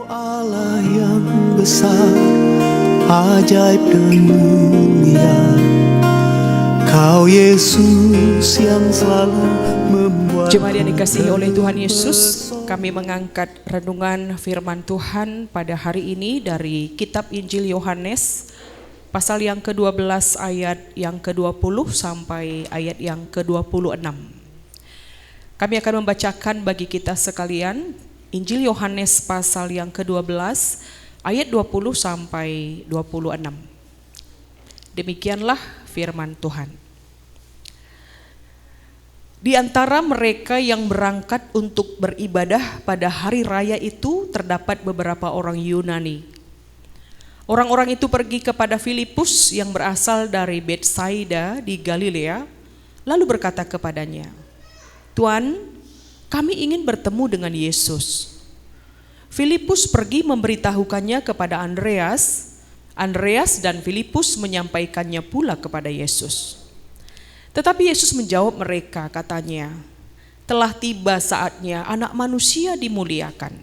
Allah yang besar, ajaib dan mulia, Kau Yesus yang selalu membuat. Jemaat yang dikasihi oleh Tuhan Yesus, kami mengangkat renungan firman Tuhan pada hari ini dari kitab Injil Yohanes pasal yang ke-12 ayat yang ke-20 sampai ayat yang ke-26. Kami akan membacakan bagi kita sekalian Injil Yohanes pasal yang ke-12 ayat 20 sampai 26. Demikianlah firman Tuhan. Di antara mereka yang berangkat untuk beribadah pada hari raya itu terdapat beberapa orang Yunani. Orang-orang itu pergi kepada Filipus yang berasal dari Betsaida di Galilea, lalu berkata kepadanya, "Tuan, kami ingin bertemu dengan Yesus." Filipus pergi memberitahukannya kepada Andreas. Andreas dan Filipus menyampaikannya pula kepada Yesus. Tetapi Yesus menjawab mereka, katanya, "Telah tiba saatnya Anak Manusia dimuliakan.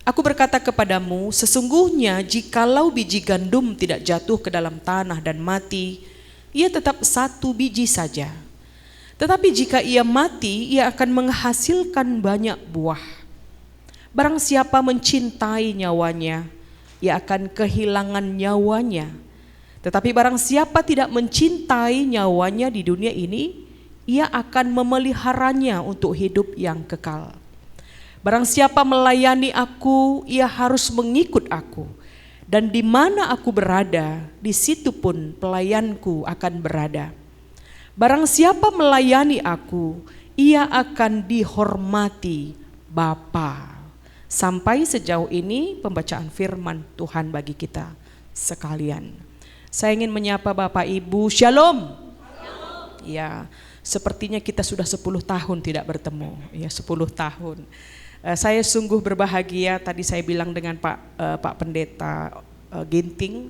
Aku berkata kepadamu, sesungguhnya jikalau biji gandum tidak jatuh ke dalam tanah dan mati, ia tetap satu biji saja. Tetapi jika ia mati, ia akan menghasilkan banyak buah. Barang siapa mencintai nyawanya, ia akan kehilangan nyawanya. Tetapi barang siapa tidak mencintai nyawanya di dunia ini, ia akan memeliharanya untuk hidup yang kekal. Barang siapa melayani aku, ia harus mengikut aku. Dan di mana aku berada, di situ pun pelayanku akan berada. Barang siapa melayani aku, ia akan dihormati Bapa." Sampai sejauh ini pembacaan firman Tuhan bagi kita sekalian. Saya ingin menyapa Bapak Ibu, Shalom. Ya, sepertinya kita sudah 10 tahun tidak bertemu. Ya, 10 tahun. Saya sungguh berbahagia, tadi saya bilang dengan Pak Pendeta Ginting.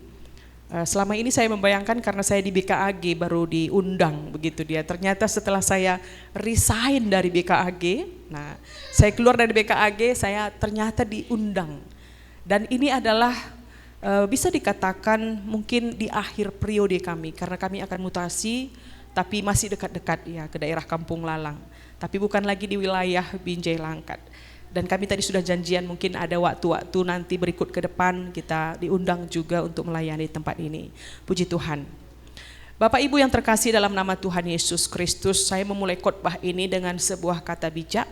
Selama ini saya membayangkan karena saya di BKAG baru diundang begitu dia. Ternyata setelah saya resign dari BKAG, nah saya keluar dari BKAG, saya ternyata diundang. Dan ini adalah bisa dikatakan mungkin di akhir periode kami, karena kami akan mutasi tapi masih dekat-dekat ya ke daerah Kampung Lalang. Tapi bukan lagi di wilayah Binjai Langkat. Dan kami tadi sudah janjian mungkin ada waktu-waktu nanti berikut ke depan kita diundang juga untuk melayani tempat ini. Puji Tuhan. Bapak Ibu yang terkasih dalam nama Tuhan Yesus Kristus, saya memulai khotbah ini dengan sebuah kata bijak.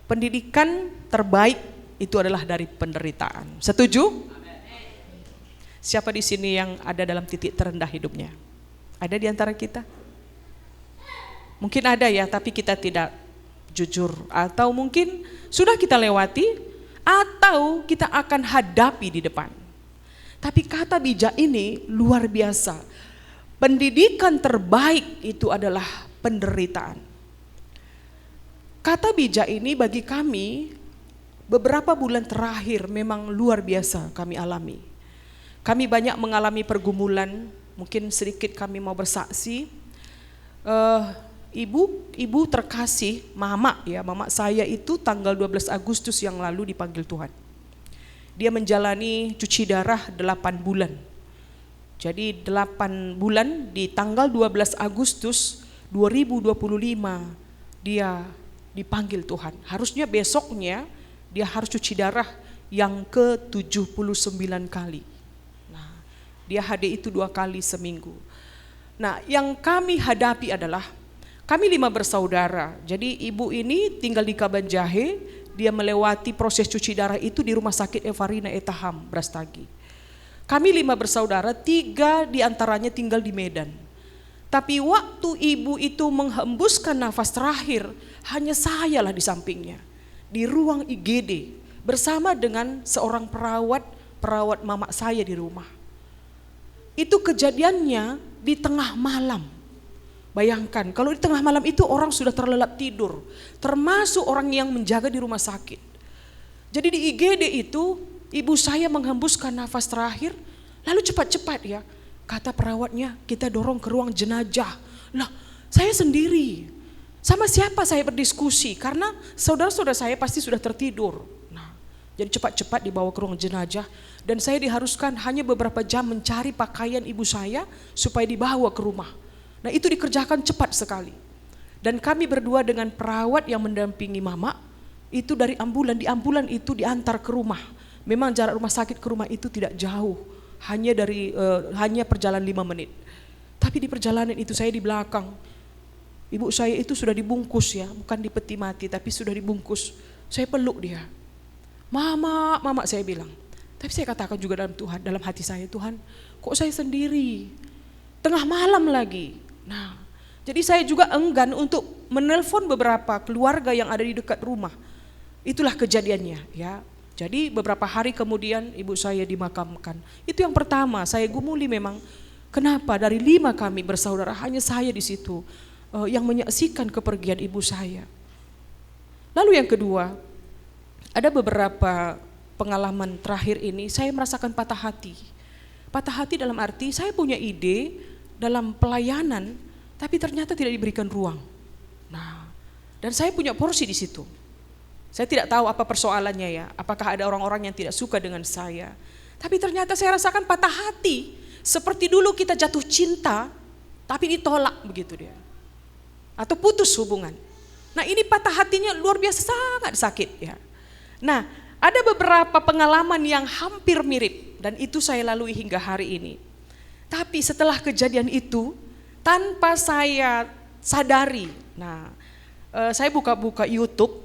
Pendidikan terbaik itu adalah dari penderitaan. Setuju? Siapa di sini yang ada dalam titik terendah hidupnya? Ada di antara kita? Mungkin ada ya, tapi kita tidak jujur, atau mungkin sudah kita lewati, atau kita akan hadapi di depan. Tapi kata bijak ini luar biasa. Pendidikan terbaik itu adalah penderitaan. Kata bijak ini bagi kami beberapa bulan terakhir memang luar biasa kami alami. Kami banyak mengalami pergumulan, mungkin sedikit kami mau bersaksi. Ibu terkasih, mama saya itu tanggal 12 Agustus yang lalu dipanggil Tuhan. Dia menjalani cuci darah 8 bulan. Jadi 8 bulan di tanggal 12 Agustus 2025 dia dipanggil Tuhan. Harusnya besoknya dia harus cuci darah yang ke-79 kali. Nah, dia HD itu 2 kali seminggu. Nah, yang kami hadapi adalah kami 5 bersaudara, jadi ibu ini tinggal di Kabanjahe, dia melewati proses cuci darah itu di Rumah Sakit Evarina Etaham, Brastagi. Kami 5 bersaudara, 3 diantaranya tinggal di Medan. Tapi waktu ibu itu menghembuskan nafas terakhir, hanya saya lah di sampingnya, di ruang IGD, bersama dengan seorang perawat mama saya di rumah. Itu kejadiannya di tengah malam. Bayangkan kalau di tengah malam itu orang sudah terlelap tidur, termasuk orang yang menjaga di rumah sakit. Jadi di IGD itu ibu saya menghembuskan nafas terakhir, lalu cepat-cepat ya, kata perawatnya, kita dorong ke ruang jenazah. Lah, saya sendiri, sama siapa saya berdiskusi, karena saudara-saudara saya pasti sudah tertidur. Nah, Jadi cepat-cepat dibawa ke ruang jenazah dan saya diharuskan hanya beberapa jam mencari pakaian ibu saya supaya dibawa ke rumah. Nah itu dikerjakan cepat sekali. Dan kami berdua dengan perawat yang mendampingi mama itu dari ambulan, di ambulan itu diantar ke rumah. Memang jarak rumah sakit ke rumah itu tidak jauh, hanya perjalanan 5 menit. Tapi di perjalanan itu saya di belakang. Ibu saya itu sudah dibungkus ya, bukan di peti mati tapi sudah dibungkus. Saya peluk dia. Mama, mama saya bilang. Tapi saya katakan juga dalam hati saya, Tuhan, kok saya sendiri? Tengah malam lagi. Nah, jadi saya juga enggan untuk menelpon beberapa keluarga yang ada di dekat rumah. Itulah kejadiannya ya. Jadi beberapa hari kemudian ibu saya dimakamkan. Itu yang pertama, saya gumuli memang. Kenapa dari 5 kami bersaudara hanya saya di situ yang menyaksikan kepergian ibu saya. Lalu yang kedua, ada beberapa pengalaman terakhir ini saya merasakan patah hati. Patah hati dalam arti saya punya ide dalam pelayanan tapi ternyata tidak diberikan ruang. Nah, dan saya punya porsi di situ. Saya tidak tahu apa persoalannya ya, apakah ada orang-orang yang tidak suka dengan saya. Tapi ternyata saya rasakan patah hati. Seperti dulu kita jatuh cinta tapi ditolak begitu dia. Atau putus hubungan. Nah ini patah hatinya luar biasa sangat sakit ya. Nah ada beberapa pengalaman yang hampir mirip dan itu saya lalui hingga hari ini. Tapi setelah kejadian itu tanpa saya sadari, saya buka-buka YouTube,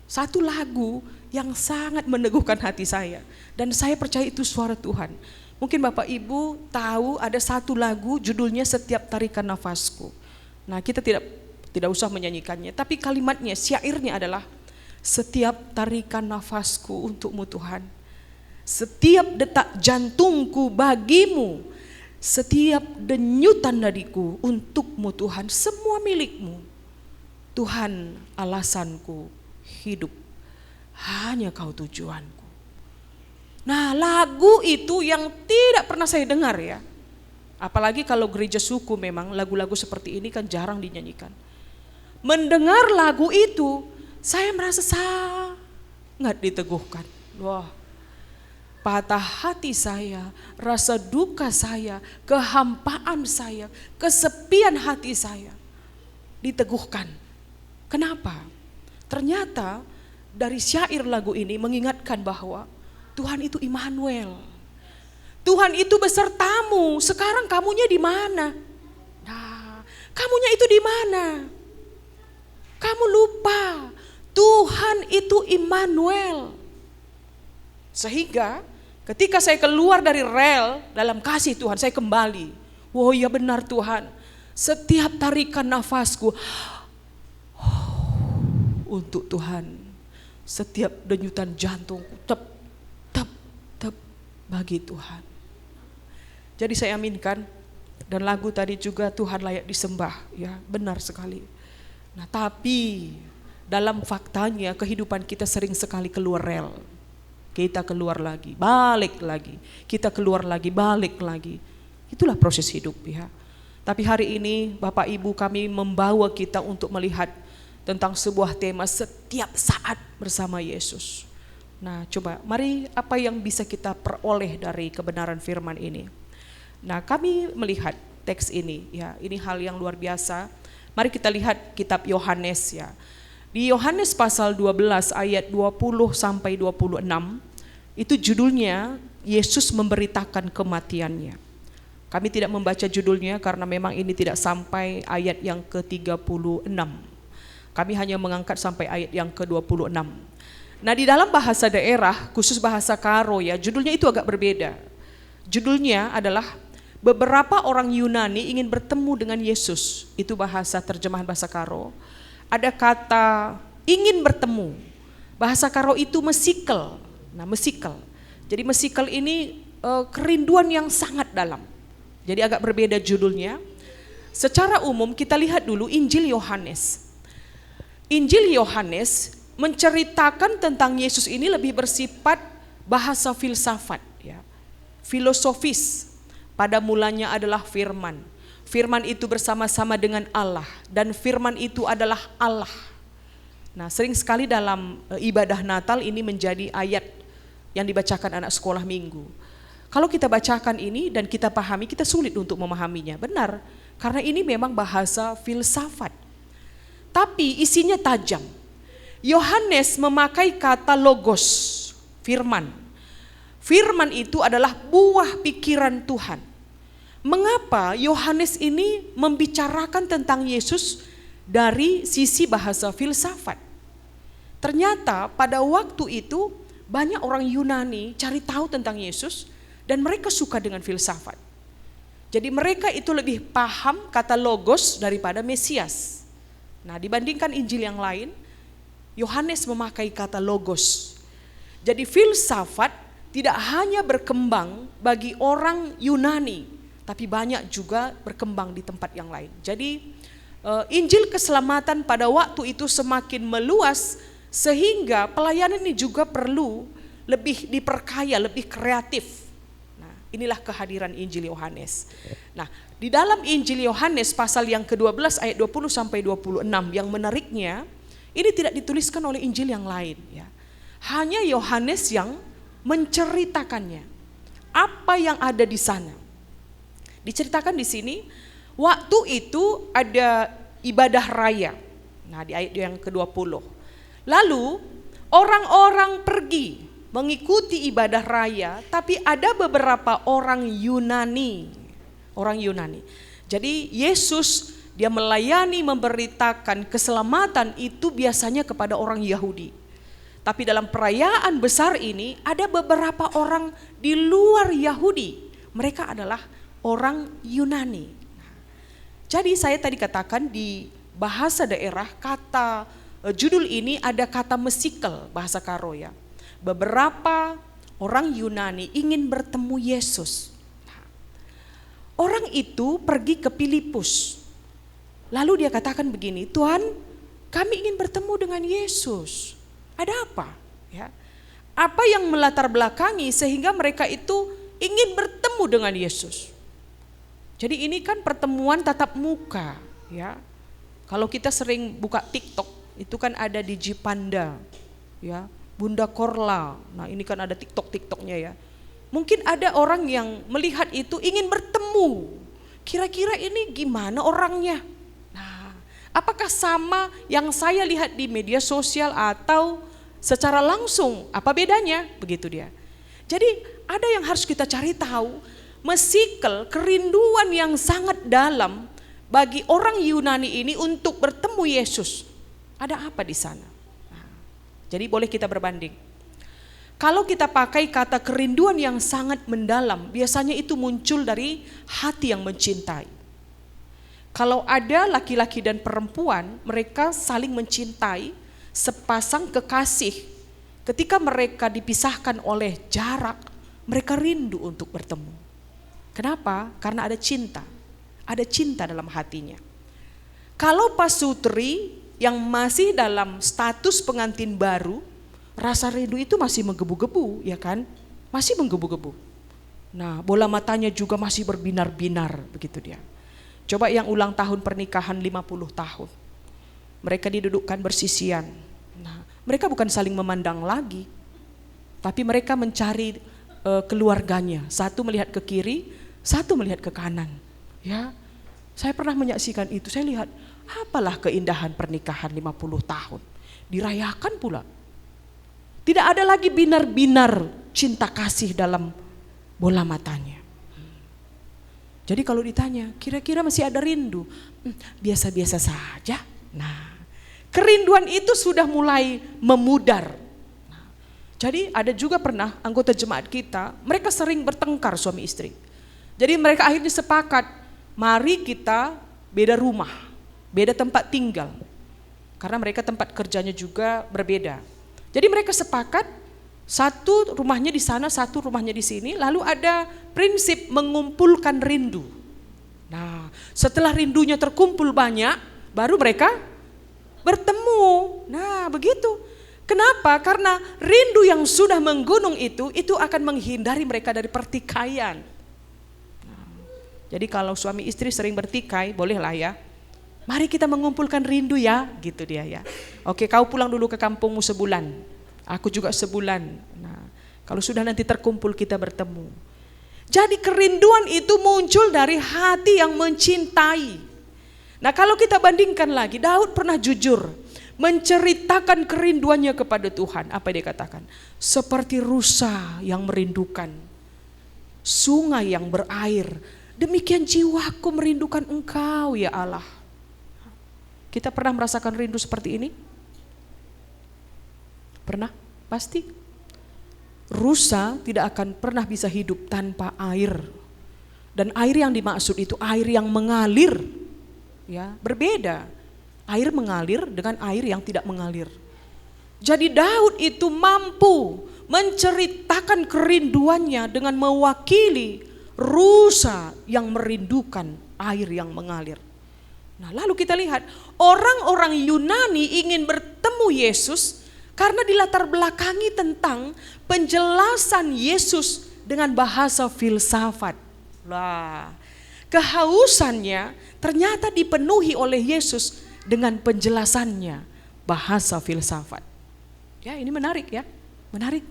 satu lagu yang sangat meneguhkan hati saya dan saya percaya itu suara Tuhan. Mungkin Bapak Ibu tahu ada satu lagu judulnya Setiap Tarikan Nafasku. Nah kita tidak usah menyanyikannya, tapi kalimatnya, syairnya adalah setiap tarikan nafasku untukmu Tuhan, setiap detak jantungku bagimu, setiap denyutan nadiku untukmu Tuhan, semua milikmu Tuhan, alasanku hidup, hanya kau tujuanku. Nah lagu itu yang tidak pernah saya dengar ya, apalagi kalau gereja suku memang lagu-lagu seperti ini kan jarang dinyanyikan. Mendengar lagu itu, saya merasa sangat diteguhkan. Wah, patah hati saya, rasa duka saya, kehampaan saya, kesepian hati saya diteguhkan. Kenapa? Ternyata dari syair lagu ini mengingatkan bahwa Tuhan itu Immanuel. Tuhan itu besertamu. Sekarang kamunya di mana? Nah, kamunya itu di mana? Kamu lupa Tuhan itu Immanuel. Sehingga ketika saya keluar dari rel dalam kasih Tuhan, saya kembali. Oh ya benar Tuhan, setiap tarikan nafasku untuk Tuhan, setiap denyutan jantungku tep bagi Tuhan. Jadi saya aminkan dan lagu tadi juga Tuhan layak disembah, ya benar sekali. Nah tapi dalam faktanya kehidupan kita sering sekali keluar rel. Kita keluar lagi, balik lagi. Kita keluar lagi, balik lagi. Itulah proses hidup ya. Tapi hari ini Bapak Ibu kami membawa kita untuk melihat tentang sebuah tema setiap saat bersama Yesus. Nah coba mari apa yang bisa kita peroleh dari kebenaran firman ini. Nah kami melihat teks ini ya, ini hal yang luar biasa. Mari kita lihat kitab Yohanes ya. Di Yohanes pasal 12 ayat 20 sampai 26 itu judulnya Yesus memberitakan kematiannya. Kami tidak membaca judulnya karena memang ini tidak sampai ayat yang ke-36. Kami hanya mengangkat sampai ayat yang ke-26. Nah di dalam bahasa daerah khusus bahasa Karo ya, judulnya itu agak berbeda. Judulnya adalah beberapa orang Yunani ingin bertemu dengan Yesus. Itu bahasa terjemahan bahasa Karo. Ada kata ingin bertemu. Bahasa Karo itu mesikel. Nah mesikel. Jadi mesikel ini kerinduan yang sangat dalam. Jadi agak berbeda judulnya. Secara umum kita lihat dulu Injil Yohanes. Injil Yohanes menceritakan tentang Yesus ini lebih bersifat bahasa filsafat ya. Filosofis. Pada mulanya adalah firman. Firman itu bersama-sama dengan Allah dan firman itu adalah Allah. Nah, sering sekali dalam ibadah Natal ini menjadi ayat yang dibacakan anak sekolah minggu. Kalau kita bacakan ini dan kita pahami, kita sulit untuk memahaminya. Benar, karena ini memang bahasa filsafat. Tapi isinya tajam. Yohanes memakai kata logos, firman. Firman itu adalah buah pikiran Tuhan. Mengapa Yohanes ini membicarakan tentang Yesus dari sisi bahasa filsafat? Ternyata pada waktu itu banyak orang Yunani cari tahu tentang Yesus dan mereka suka dengan filsafat. Jadi mereka itu lebih paham kata logos daripada Mesias. Nah, dibandingkan Injil yang lain, Yohanes memakai kata logos. Jadi filsafat tidak hanya berkembang bagi orang Yunani, tapi banyak juga berkembang di tempat yang lain. Jadi Injil keselamatan pada waktu itu semakin meluas sehingga pelayanan ini juga perlu lebih diperkaya, lebih kreatif. Nah, inilah kehadiran Injil Yohanes. Nah, di dalam Injil Yohanes pasal yang ke-12 ayat 20 sampai 26 yang menariknya, ini tidak dituliskan oleh Injil yang lain ya. Hanya Yohanes yang menceritakannya. Apa yang ada di sana? Diceritakan di sini, waktu itu ada ibadah raya. Nah, di ayat yang ke-20. Lalu orang-orang pergi mengikuti ibadah raya, tapi ada beberapa orang Yunani. Jadi Yesus dia melayani, memberitakan keselamatan itu biasanya kepada orang Yahudi. Tapi dalam perayaan besar ini ada beberapa orang di luar Yahudi. Mereka adalah orang Yunani. Jadi saya tadi katakan di bahasa daerah kata judul ini ada kata mesikel bahasa Karo ya. Beberapa orang Yunani ingin bertemu Yesus. Orang itu pergi ke Filipus. Lalu dia katakan begini, Tuhan, kami ingin bertemu dengan Yesus. Ada apa? Ya. Apa yang melatar belakangi sehingga mereka itu ingin bertemu dengan Yesus? Jadi ini kan pertemuan tatap muka, ya. Kalau kita sering buka TikTok, itu kan ada di Jipanda, ya, Bunda Korla. Nah, ini kan ada TikTok-TikToknya ya. Mungkin ada orang yang melihat itu ingin bertemu. Kira-kira ini gimana orangnya? Nah, apakah sama yang saya lihat di media sosial atau secara langsung? Apa bedanya? Begitu dia. Jadi ada yang harus kita cari tahu. Mesikel, kerinduan yang sangat dalam bagi orang Yunani ini untuk bertemu Yesus. Ada apa di sana? Nah, jadi boleh kita berbanding. Kalau kita pakai kata kerinduan yang sangat mendalam, biasanya itu muncul dari hati yang mencintai. Kalau ada laki-laki dan perempuan, mereka saling mencintai, sepasang kekasih. Ketika mereka dipisahkan oleh jarak, mereka rindu untuk bertemu. Kenapa? Karena ada cinta dalam hatinya. Kalau pasutri yang masih dalam status pengantin baru, rasa rindu itu masih menggebu-gebu, ya kan? Masih menggebu-gebu. Nah, bola matanya juga masih berbinar-binar, begitu dia. Coba yang ulang tahun pernikahan 50 tahun. Mereka didudukkan bersisian. Nah, mereka bukan saling memandang lagi, tapi mereka mencari keluarganya. Satu melihat ke kiri, satu melihat ke kanan. Ya, saya pernah menyaksikan itu. Saya lihat, apalah keindahan pernikahan 50 tahun. Dirayakan pula. Tidak ada lagi binar-binar cinta kasih dalam bola matanya. Jadi kalau ditanya, kira-kira masih ada rindu? Biasa-biasa saja. Nah, kerinduan itu sudah mulai memudar. Nah, jadi ada juga pernah anggota jemaat kita, mereka sering bertengkar suami istri. Jadi mereka akhirnya sepakat, mari kita beda rumah, beda tempat tinggal. Karena mereka tempat kerjanya juga berbeda. Jadi mereka sepakat, satu rumahnya di sana, satu rumahnya di sini, lalu ada prinsip mengumpulkan rindu. Nah, setelah rindunya terkumpul banyak, baru mereka bertemu. Nah, begitu. Kenapa? Karena rindu yang sudah menggunung itu akan menghindari mereka dari pertikaian. Nah, jadi kalau suami istri sering bertikai, bolehlah ya. Mari kita mengumpulkan rindu ya, gitu dia ya. Oke, kau pulang dulu ke kampungmu sebulan, aku juga sebulan. Nah, Kalau sudah nanti terkumpul kita bertemu. Jadi kerinduan itu muncul dari hati yang mencintai. Nah kalau kita bandingkan lagi, Daud pernah jujur menceritakan kerinduannya kepada Tuhan. Apa dia katakan? Seperti rusa yang merindukan sungai yang berair, demikian jiwaku merindukan Engkau ya Allah. Kita pernah merasakan rindu seperti ini? Pernah? Pasti. Rusa tidak akan pernah bisa hidup tanpa air. Dan air yang dimaksud itu air yang mengalir. Ya, berbeda. Air mengalir dengan air yang tidak mengalir. Jadi Daud itu mampu menceritakan kerinduannya dengan mewakili rusa yang merindukan air yang mengalir. Nah, lalu kita lihat orang-orang Yunani ingin bertemu Yesus karena dilatar belakangi tentang penjelasan Yesus dengan bahasa filsafat. Lah, kehausannya ternyata dipenuhi oleh Yesus dengan penjelasannya bahasa filsafat. Ya, ini menarik ya, menarik.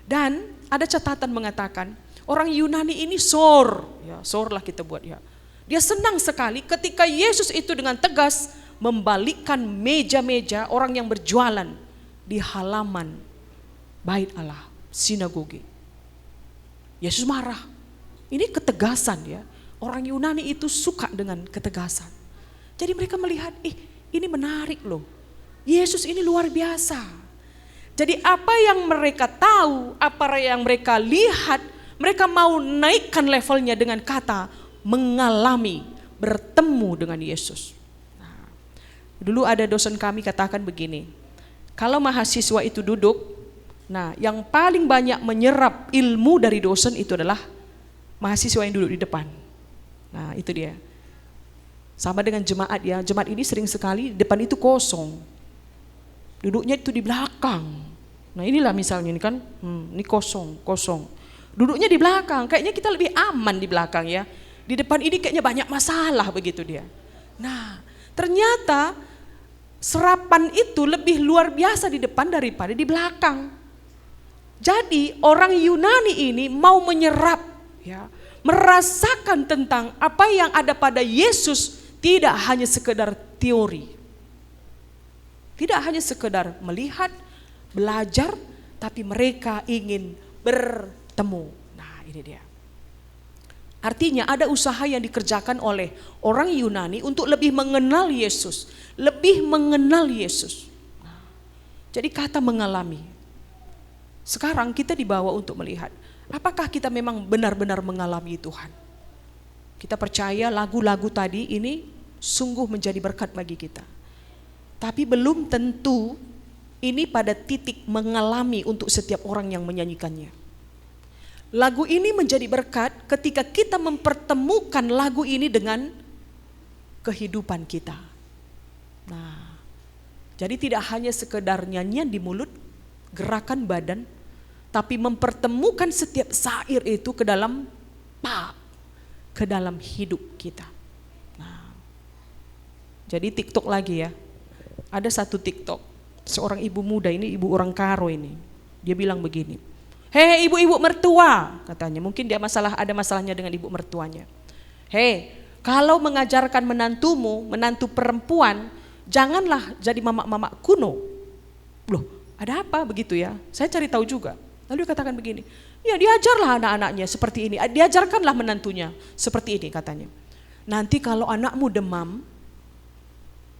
Dan ada catatan mengatakan orang Yunani ini ya sor lah kita buat ya. Dia senang sekali ketika Yesus itu dengan tegas membalikkan meja-meja orang yang berjualan di halaman bait Allah, sinagoge. Yesus marah. Ini ketegasan ya. Orang Yunani itu suka dengan ketegasan. Jadi mereka melihat, ini menarik loh. Yesus ini luar biasa. Jadi apa yang mereka tahu, apa yang mereka lihat, mereka mau naikkan levelnya dengan kata mengalami, bertemu dengan Yesus. Nah, dulu ada dosen kami katakan begini, kalau mahasiswa itu duduk, nah yang paling banyak menyerap ilmu dari dosen itu adalah mahasiswa yang duduk di depan. Nah itu dia. Sama dengan jemaat ya, jemaat ini sering sekali depan itu kosong. Duduknya itu di belakang. Nah inilah misalnya ini kan, ini kosong. Duduknya di belakang, kayaknya kita lebih aman di belakang ya. Di depan ini kayaknya banyak masalah begitu dia. Nah ternyata serapan itu lebih luar biasa di depan daripada di belakang. Jadi orang Yunani ini mau menyerap ya, merasakan tentang apa yang ada pada Yesus, tidak hanya sekedar teori. Tidak hanya sekedar melihat, belajar, tapi mereka ingin bertemu. Nah ini dia. Artinya ada usaha yang dikerjakan oleh orang Yunani untuk lebih mengenal Yesus. Lebih mengenal Yesus. Nah, jadi kata mengalami. Sekarang kita dibawa untuk melihat, apakah kita memang benar-benar mengalami Tuhan. Kita percaya lagu-lagu tadi ini sungguh menjadi berkat bagi kita. Tapi belum tentu ini pada titik mengalami untuk setiap orang yang menyanyikannya. Lagu ini menjadi berkat ketika kita mempertemukan lagu ini dengan kehidupan kita. Nah, jadi tidak hanya sekedar nyanyian di mulut, gerakan badan, tapi mempertemukan setiap syair itu ke dalam hidup kita. Nah, jadi TikTok lagi ya. Ada satu TikTok, seorang ibu muda ini, ibu orang Karo ini. Dia bilang begini. Hei ibu-ibu mertua, katanya, mungkin dia ada masalahnya dengan ibu mertuanya. Hei, kalau mengajarkan menantu perempuan, janganlah jadi mama-mama kuno. Loh, ada apa begitu ya? Saya cari tahu juga. Lalu dia katakan begini, ya diajarlah anak-anaknya seperti ini, diajarkanlah menantunya seperti ini katanya. Nanti kalau anakmu demam,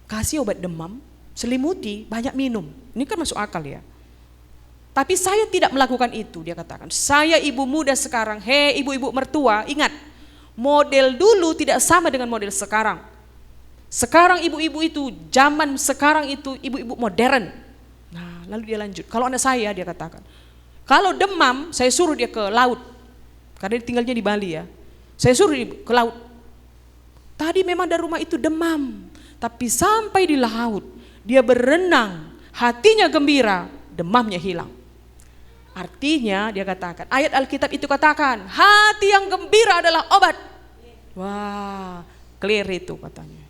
kasih obat demam, selimuti, banyak minum. Ini kan masuk akal ya. Tapi saya tidak melakukan itu, dia katakan. Saya ibu muda sekarang, hei ibu-ibu mertua, ingat, model dulu tidak sama dengan model sekarang. Sekarang ibu-ibu itu, zaman sekarang itu ibu-ibu modern. Nah, lalu dia lanjut, kalau anak saya, dia katakan, kalau demam, saya suruh dia ke laut. Karena dia tinggalnya di Bali ya. Saya suruh dia ke laut. Tadi memang dari rumah itu demam, tapi sampai di laut, dia berenang, hatinya gembira, demamnya hilang. Artinya dia katakan, ayat Alkitab itu katakan, hati yang gembira adalah obat. Wah, clear itu katanya.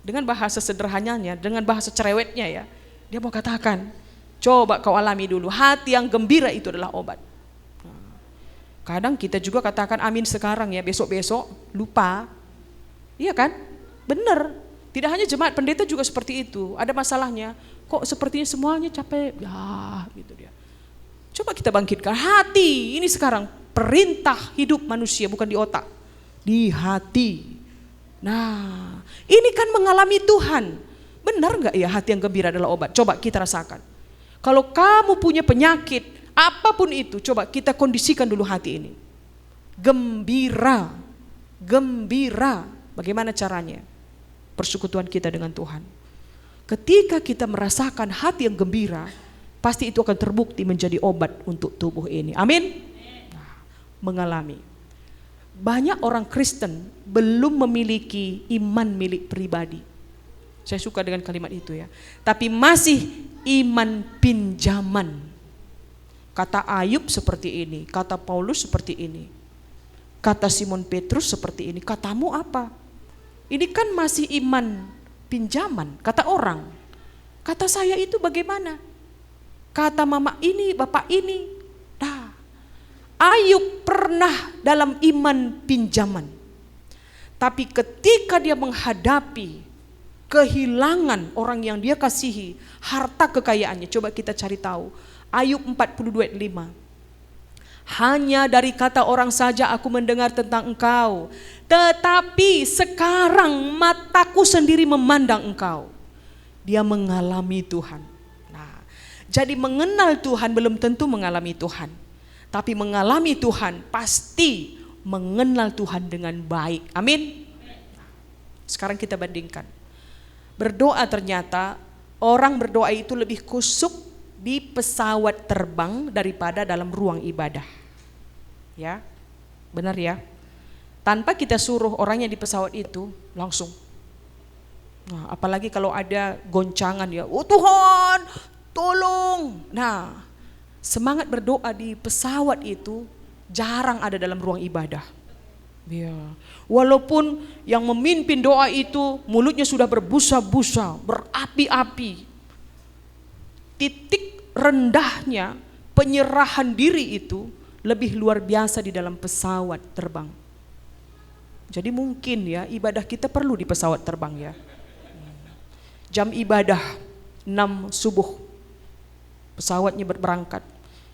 Dengan bahasa sederhananya, dengan bahasa cerewetnya ya, dia mau katakan, Coba kau alami dulu, hati yang gembira itu adalah obat. Kadang kita juga katakan amin sekarang ya, besok-besok lupa. Iya kan? Benar. Tidak hanya jemaat, pendeta juga seperti itu. Ada masalahnya, kok sepertinya semuanya capek. Ya, gitu dia. Coba kita bangkitkan hati. Ini sekarang perintah hidup manusia, bukan di otak. Di hati. Nah, ini kan mengalami Tuhan. Benar enggak ya hati yang gembira adalah obat? Coba kita rasakan. Kalau kamu punya penyakit, apapun itu, coba kita kondisikan dulu hati ini. Gembira. Gembira. Bagaimana caranya? Persekutuan kita dengan Tuhan. Ketika kita merasakan hati yang gembira, pasti itu akan terbukti menjadi obat untuk tubuh ini. Amin? Nah, mengalami. Banyak orang Kristen belum memiliki iman milik pribadi. Saya suka dengan kalimat itu ya. Tapi masih iman pinjaman. Kata Ayub seperti ini, kata Paulus seperti ini, kata Simon Petrus seperti ini. Katamu apa? Ini kan masih iman pinjaman, kata orang. Kata saya itu bagaimana? Kata mama ini, bapak ini. Nah, Ayub pernah dalam iman pinjaman. Tapi ketika dia menghadapi kehilangan orang yang dia kasihi, harta kekayaannya, coba kita cari tahu. Ayub 42:5. Hanya dari kata orang saja aku mendengar tentang engkau, tetapi sekarang mataku sendiri memandang engkau. Dia mengalami Tuhan. Nah, jadi mengenal Tuhan belum tentu mengalami Tuhan, tapi mengalami Tuhan pasti mengenal Tuhan dengan baik. Amin. Sekarang kita bandingkan. Berdoa ternyata orang berdoa itu lebih kusuk di pesawat terbang daripada dalam ruang ibadah. Ya, benar ya. Tanpa kita suruh orangnya di pesawat itu langsung. Nah, apalagi kalau ada goncangan ya, oh Tuhan, tolong. Nah, semangat berdoa di pesawat itu jarang ada dalam ruang ibadah. Ya. Walaupun yang memimpin doa itu mulutnya sudah berbusa-busa, berapi-api. Titik rendahnya penyerahan diri itu lebih luar biasa di dalam pesawat terbang. Jadi mungkin ya ibadah kita perlu di pesawat terbang ya. Jam ibadah 6 subuh pesawatnya berangkat.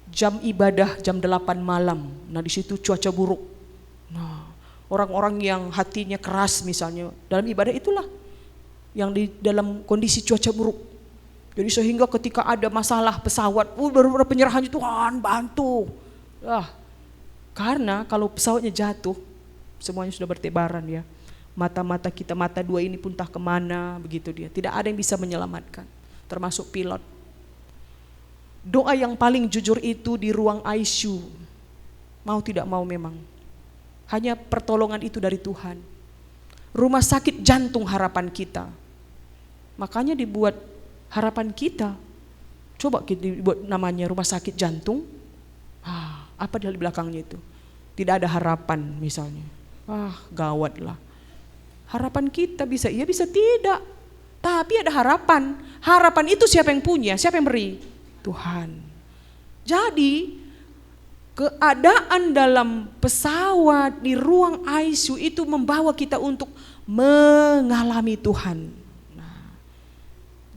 Jam ibadah jam 8 malam. Nah di situ cuaca buruk. Nah, orang-orang yang hatinya keras misalnya dalam ibadah itulah yang di dalam kondisi cuaca buruk. Jadi sehingga ketika ada masalah pesawat, baru penyerahannya Tuhan bantu. Karena kalau pesawatnya jatuh, semuanya sudah bertebaran ya. Mata-mata kita, mata dua ini pun entah kemana begitu dia. Tidak ada yang bisa menyelamatkan, termasuk pilot. Doa yang paling jujur itu di ruang ICU. Mau tidak mau memang. Hanya pertolongan itu dari Tuhan. Rumah sakit jantung harapan kita. Makanya dibuat harapan kita. Coba kita dibuat namanya rumah sakit jantung. Apa di belakangnya itu? Tidak ada harapan misalnya. Gawat lah. Harapan kita bisa iya bisa tidak. Tapi ada harapan. Harapan itu siapa yang punya? Siapa yang beri? Tuhan. Jadi keadaan dalam pesawat di ruang ICU itu membawa kita untuk mengalami Tuhan. Nah,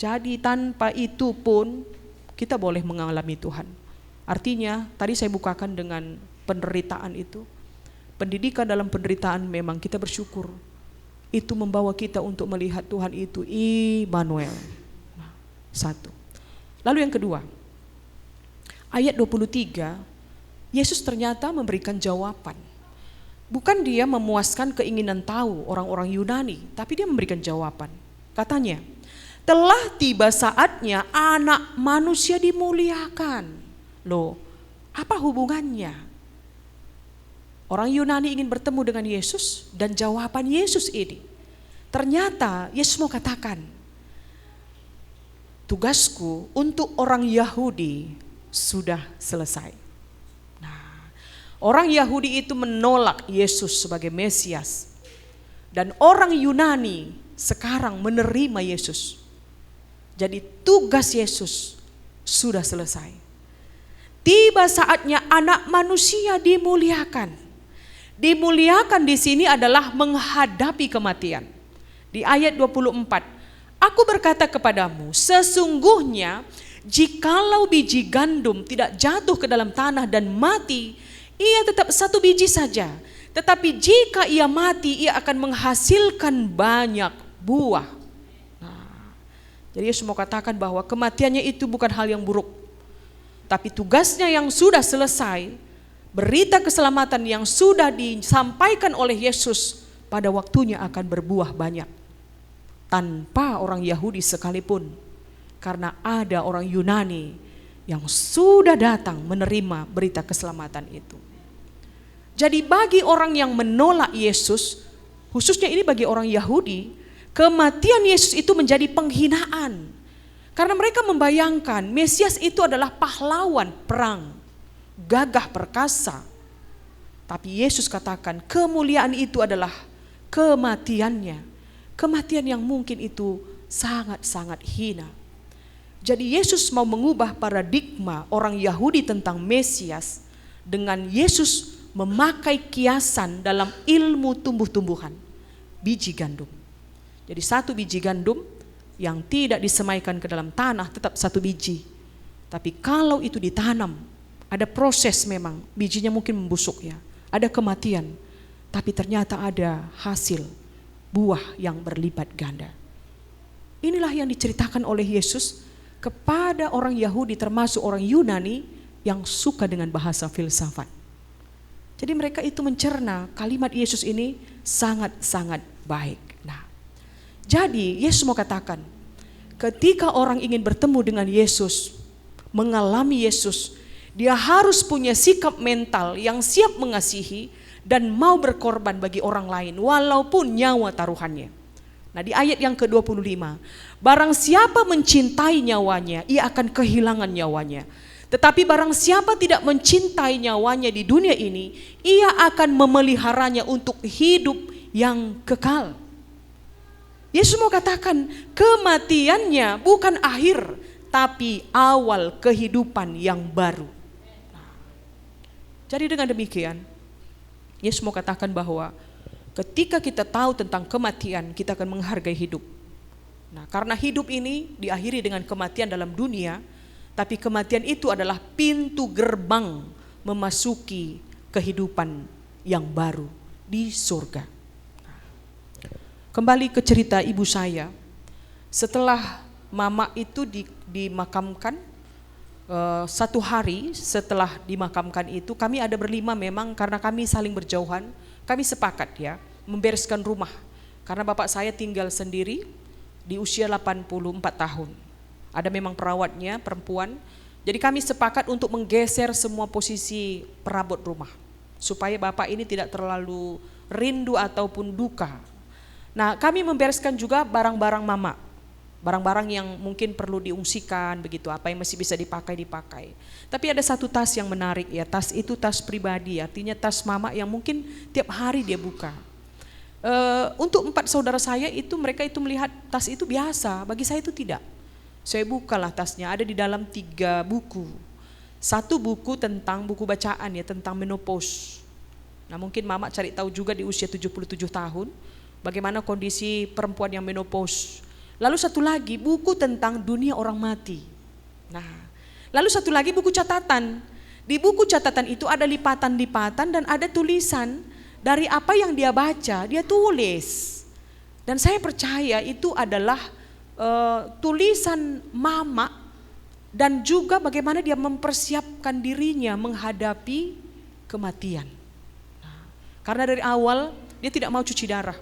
jadi tanpa itu pun kita boleh mengalami Tuhan. Artinya tadi saya bukakan dengan penderitaan itu. Pendidikan dalam penderitaan memang kita bersyukur. Itu membawa kita untuk melihat Tuhan itu Immanuel. Nah, satu. Lalu yang kedua, ayat 23, Yesus ternyata memberikan jawaban. Bukan dia memuaskan keinginan tahu orang-orang Yunani, tapi dia memberikan jawaban. Katanya, telah tiba saatnya anak manusia dimuliakan. Loh, apa hubungannya? Orang Yunani ingin bertemu dengan Yesus dan jawaban Yesus ini. Ternyata Yesus mau katakan, tugasku untuk orang Yahudi sudah selesai. Nah, orang Yahudi itu menolak Yesus sebagai Mesias. Dan orang Yunani sekarang menerima Yesus. Jadi tugas Yesus sudah selesai. Tiba saatnya anak manusia dimuliakan. Dimuliakan di sini adalah menghadapi kematian. Di ayat 24, aku berkata kepadamu, sesungguhnya jikalau biji gandum tidak jatuh ke dalam tanah dan mati, ia tetap satu biji saja. Tetapi jika ia mati, ia akan menghasilkan banyak buah. Nah, jadi Yesus mau katakan bahwa kematiannya itu bukan hal yang buruk. Tapi tugasnya yang sudah selesai, berita keselamatan yang sudah disampaikan oleh Yesus pada waktunya akan berbuah banyak. Tanpa orang Yahudi sekalipun, karena ada orang Yunani yang sudah datang menerima berita keselamatan itu. Jadi bagi orang yang menolak Yesus, khususnya ini bagi orang Yahudi, kematian Yesus itu menjadi penghinaan. Karena mereka membayangkan Mesias itu adalah pahlawan perang, gagah perkasa. Tapi Yesus katakan kemuliaan itu adalah kematiannya. Kematian yang mungkin itu sangat-sangat hina. Jadi Yesus mau mengubah paradigma orang Yahudi tentang Mesias dengan Yesus memakai kiasan dalam ilmu tumbuh-tumbuhan, biji gandum. Jadi satu biji gandum yang tidak disemaikan ke dalam tanah tetap satu biji. Tapi kalau itu ditanam, ada proses memang, bijinya mungkin membusuk ya, ada kematian, tapi ternyata ada hasil, buah yang berlipat ganda. Inilah yang diceritakan oleh Yesus kepada orang Yahudi termasuk orang Yunani yang suka dengan bahasa filsafat. Jadi mereka itu mencerna kalimat Yesus ini sangat-sangat baik. Nah, jadi Yesus mau katakan, ketika orang ingin bertemu dengan Yesus, mengalami Yesus, dia harus punya sikap mental yang siap mengasihi dan mau berkorban bagi orang lain walaupun nyawa taruhannya. Nah, di ayat yang ke-25, barang siapa mencintai nyawanya, ia akan kehilangan nyawanya. Tetapi barang siapa tidak mencintai nyawanya di dunia ini, ia akan memeliharanya untuk hidup yang kekal. Yesus mau katakan kematiannya bukan akhir, tapi awal kehidupan yang baru. Jadi dengan demikian, Yesus mau katakan bahwa ketika kita tahu tentang kematian, kita akan menghargai hidup. Nah, karena hidup ini diakhiri dengan kematian dalam dunia, tapi kematian itu adalah pintu gerbang memasuki kehidupan yang baru di surga. Kembali ke cerita ibu saya, setelah mama itu dimakamkan, satu hari setelah dimakamkan itu, kami ada berlima memang karena kami saling berjauhan, kami sepakat ya membereskan rumah. Karena bapak saya tinggal sendiri di usia 84 tahun. Ada memang perawatnya perempuan. Jadi kami sepakat untuk menggeser semua posisi perabot rumah supaya bapak ini tidak terlalu rindu ataupun duka. Nah, kami membereskan juga barang-barang mama, barang-barang yang mungkin perlu diungsikan begitu, apa yang masih bisa dipakai. Tapi ada satu tas yang menarik ya, tas itu tas pribadi, artinya tas mama yang mungkin tiap hari dia buka. Untuk 4 saudara saya itu, mereka itu melihat tas itu biasa, bagi saya itu tidak. Saya bukalah tasnya, ada di dalam 3 buku. Satu buku tentang buku bacaan ya, tentang menopause. Nah, mungkin mama cari tahu juga di usia 77 tahun bagaimana kondisi perempuan yang menopause. Lalu satu lagi buku tentang dunia orang mati. Nah, lalu satu lagi buku catatan. Di buku catatan itu ada lipatan-lipatan dan ada tulisan dari apa yang dia baca, dia tulis. Dan saya percaya itu adalah tulisan mama dan juga bagaimana dia mempersiapkan dirinya menghadapi kematian. Nah, karena dari awal dia tidak mau cuci darah.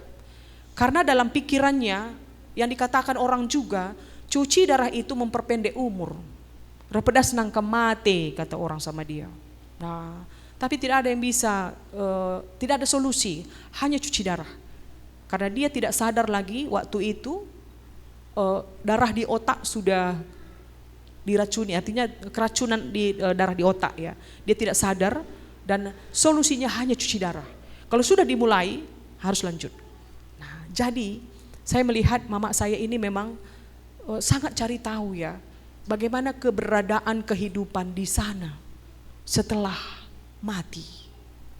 Karena dalam pikirannya yang dikatakan orang juga, cuci darah itu memperpendek umur. Repedas nang kemate kata orang sama dia. Nah, tapi tidak ada yang bisa, tidak ada solusi, hanya cuci darah. Karena dia tidak sadar lagi waktu itu darah di otak sudah diracuni, artinya keracunan di darah di otak ya. Dia tidak sadar dan solusinya hanya cuci darah. Kalau sudah dimulai harus lanjut. Nah, jadi saya melihat mama saya ini memang sangat cari tahu ya. bagaimana keberadaan kehidupan di sana setelah mati.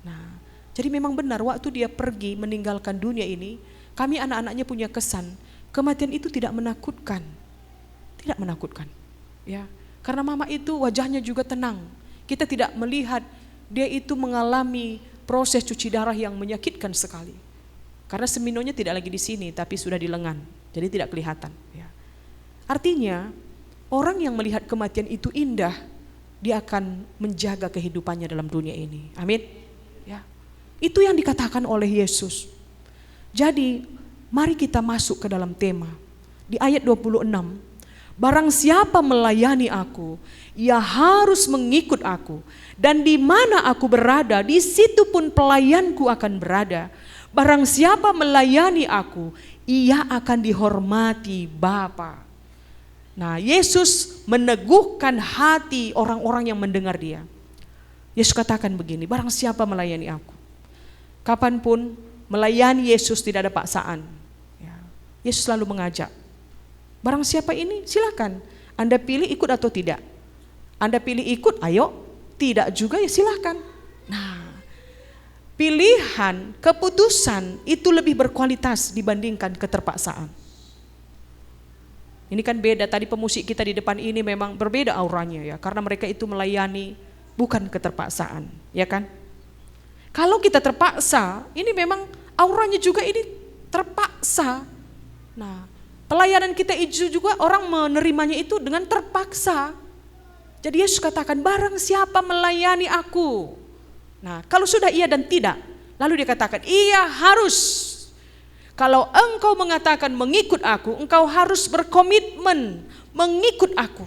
Nah, jadi memang benar waktu dia pergi meninggalkan dunia ini, kami anak-anaknya punya kesan, kematian itu tidak menakutkan. Tidak menakutkan. Ya, karena mama itu wajahnya juga tenang. Kita tidak melihat dia itu mengalami proses cuci darah yang menyakitkan sekali. Karena seminonya tidak lagi di sini, tapi sudah di lengan, jadi tidak kelihatan. Ya. Artinya, orang yang melihat kematian itu indah, dia akan menjaga kehidupannya dalam dunia ini. Amin. Ya. Itu yang dikatakan oleh Yesus. Jadi, mari kita masuk ke dalam tema. Di ayat 26, barang siapa melayani aku, ia harus mengikut aku. Dan di mana aku berada, di situ pun pelayanku akan berada. Barang siapa melayani aku, ia akan dihormati Bapa. Nah, Yesus meneguhkan hati orang-orang yang mendengar dia. Yesus katakan begini, barang siapa melayani aku. Kapanpun melayani Yesus tidak ada paksaan. Ya. Yesus selalu mengajak. Barang siapa ini silakan. Anda pilih ikut atau tidak. Anda pilih ikut, ayo. Tidak juga ya silakan. Nah, pilihan, keputusan itu lebih berkualitas dibandingkan keterpaksaan. Ini kan beda, tadi pemusik kita di depan ini memang berbeda auranya ya, karena mereka itu melayani bukan keterpaksaan, ya kan? Kalau kita terpaksa, ini memang auranya juga ini terpaksa. Nah, pelayanan kita itu juga orang menerimanya itu dengan terpaksa. Jadi Yesus katakan, barang siapa melayani aku. Nah, kalau sudah iya dan tidak, lalu dia katakan, iya harus. Kalau engkau mengatakan mengikut aku, engkau harus berkomitmen mengikut aku.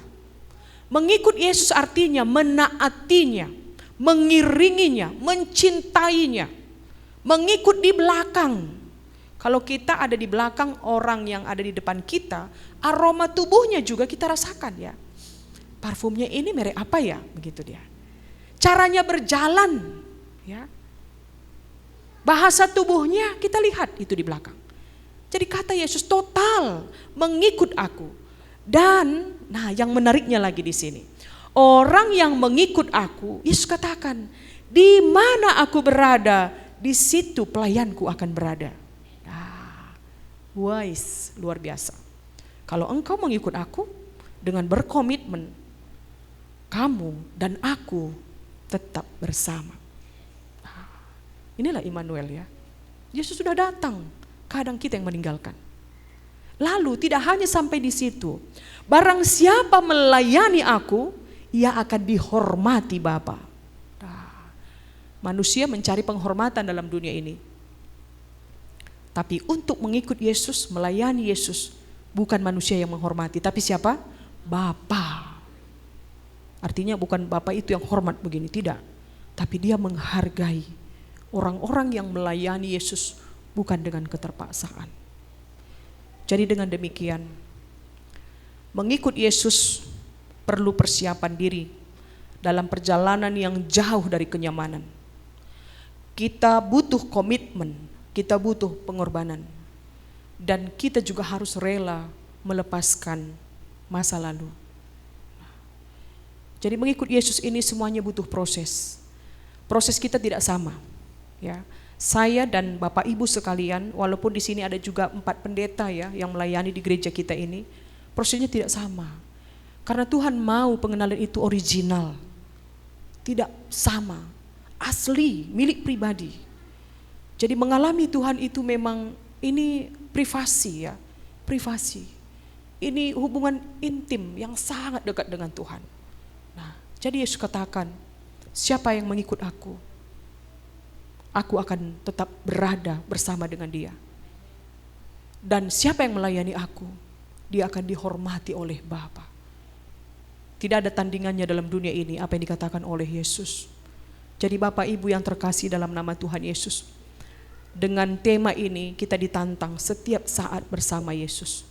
Mengikut Yesus artinya menaatinya, mengiringinya, mencintainya. Mengikut di belakang. Kalau kita ada di belakang orang yang ada di depan kita, aroma tubuhnya juga kita rasakan ya. Parfumnya ini merek apa ya? Begitu dia. Caranya berjalan, ya. Bahasa tubuhnya kita lihat itu di belakang. Jadi kata Yesus total mengikut aku. Dan, nah yang menariknya lagi di sini, orang yang mengikut aku, Yesus katakan, di mana aku berada, di situ pelayanku akan berada. Nah, wise, luar biasa. Kalau engkau mengikut aku dengan berkomitmen, kamu dan aku tetap bersama. Nah, inilah Immanuel ya. Yesus sudah datang, kadang kita yang meninggalkan. Lalu tidak hanya sampai di situ. Barang siapa melayani aku, ia akan dihormati Bapa. Nah, manusia mencari penghormatan dalam dunia ini. Tapi untuk mengikut Yesus, melayani Yesus, bukan manusia yang menghormati, tapi siapa? Bapa. Artinya bukan Bapa itu yang hormat begini, tidak. Tapi dia menghargai orang-orang yang melayani Yesus bukan dengan keterpaksaan. Jadi dengan demikian, mengikut Yesus perlu persiapan diri dalam perjalanan yang jauh dari kenyamanan. Kita butuh komitmen, kita butuh pengorbanan. Dan kita juga harus rela melepaskan masa lalu. Jadi mengikut Yesus ini semuanya butuh proses. Proses kita tidak sama. Ya, saya dan Bapak Ibu sekalian, walaupun di sini ada juga 4 pendeta ya yang melayani di gereja kita ini, prosesnya tidak sama. Karena Tuhan mau pengenalan itu original, tidak sama, asli, milik pribadi. Jadi mengalami Tuhan itu memang ini privasi ya, privasi. Ini hubungan intim yang sangat dekat dengan Tuhan. Nah, jadi Yesus katakan, siapa yang mengikut aku akan tetap berada bersama dengan dia. Dan siapa yang melayani aku, dia akan dihormati oleh Bapa. Tidak ada tandingannya dalam dunia ini apa yang dikatakan oleh Yesus. Jadi Bapak Ibu yang terkasih dalam nama Tuhan Yesus, dengan tema ini kita ditantang setiap saat bersama Yesus.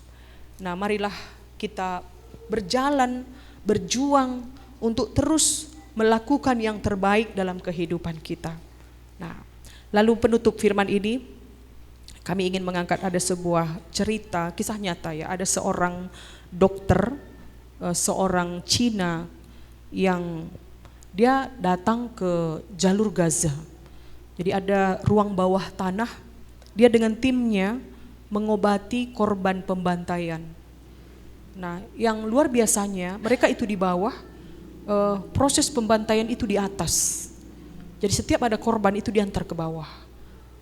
Nah, marilah kita berjalan, berjuang untuk terus melakukan yang terbaik dalam kehidupan kita. Nah, lalu penutup firman ini, kami ingin mengangkat ada sebuah cerita, kisah nyata ya. Ada seorang dokter seorang Cina yang dia datang ke jalur Gaza. Jadi ada ruang bawah tanah, dia dengan timnya mengobati korban pembantaian. Nah, yang luar biasanya mereka itu di bawah, proses pembantaian itu di atas. Jadi setiap ada korban itu diantar ke bawah.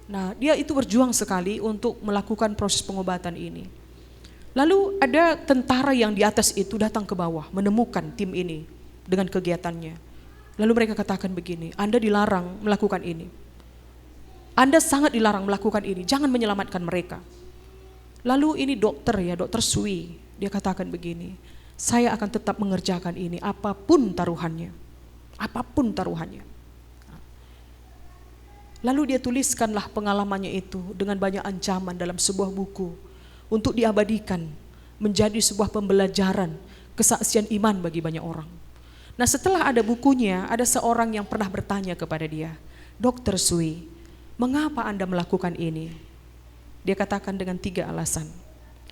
Nah, dia itu berjuang sekali untuk melakukan proses pengobatan ini. Lalu ada tentara yang di atas itu datang ke bawah menemukan tim ini dengan kegiatannya. Lalu mereka katakan begini, Anda dilarang melakukan ini. Anda sangat dilarang melakukan ini, jangan menyelamatkan mereka. Lalu ini dokter Sui, dia katakan begini, saya akan tetap mengerjakan ini apapun taruhannya. Apapun taruhannya. Lalu dia tuliskanlah pengalamannya itu dengan banyak ancaman dalam sebuah buku untuk diabadikan menjadi sebuah pembelajaran kesaksian iman bagi banyak orang. Nah, setelah ada bukunya, ada seorang yang pernah bertanya kepada dia, Dr. Sui, mengapa Anda melakukan ini? Dia katakan dengan 3 alasan.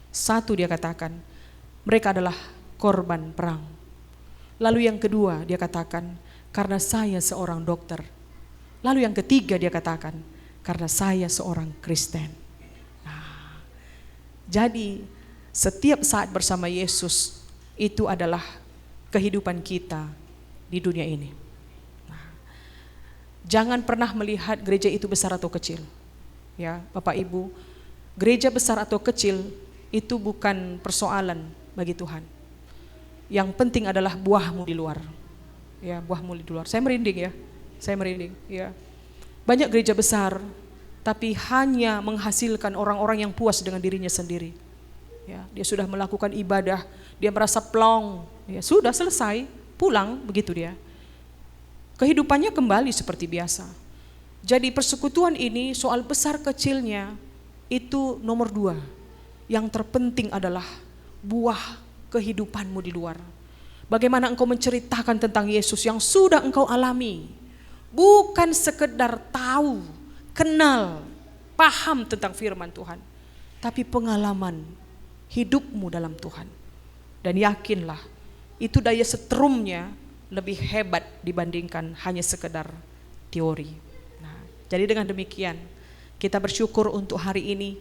1, dia katakan, mereka adalah korban perang. Lalu yang kedua, dia katakan, karena saya seorang dokter. Lalu yang ketiga, dia katakan, karena saya seorang Kristen. Nah, jadi setiap saat bersama Yesus itu adalah kehidupan kita di dunia ini. Jangan pernah melihat gereja itu besar atau kecil. Ya, Bapak Ibu, gereja besar atau kecil itu bukan persoalan bagi Tuhan. Yang penting adalah buahmu di luar. Ya, buahmu di luar. Saya merinding ya. Banyak gereja besar tapi hanya menghasilkan orang-orang yang puas dengan dirinya sendiri. Ya, dia sudah melakukan ibadah, dia merasa plong, ya sudah selesai, pulang begitu dia. Kehidupannya kembali seperti biasa. Jadi persekutuan ini soal besar kecilnya itu nomor 2. Yang terpenting adalah buah kehidupanmu di luar. Bagaimana engkau menceritakan tentang Yesus yang sudah engkau alami. Bukan sekedar tahu, kenal, paham tentang firman Tuhan. Tapi pengalaman hidupmu dalam Tuhan. Dan yakinlah itu daya setrumnya lebih hebat dibandingkan hanya sekedar teori. Nah, jadi dengan demikian kita bersyukur untuk hari ini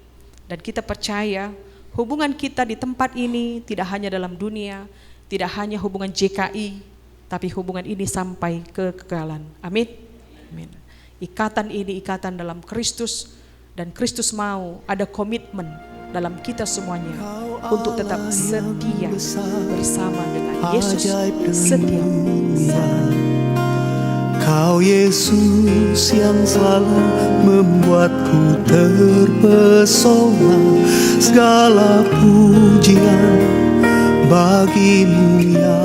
dan kita percaya hubungan kita di tempat ini tidak hanya dalam dunia, tidak hanya hubungan JKI, tapi hubungan ini sampai ke kekekalan. Amin. Amin. Ikatan ini ikatan dalam Kristus dan Kristus mau ada komitmen dalam kita semuanya untuk tetap setia bersama dengan Yesus, setia bersama. Kau Yesus yang selalu membuatku terpesona, segala pujian bagimu ya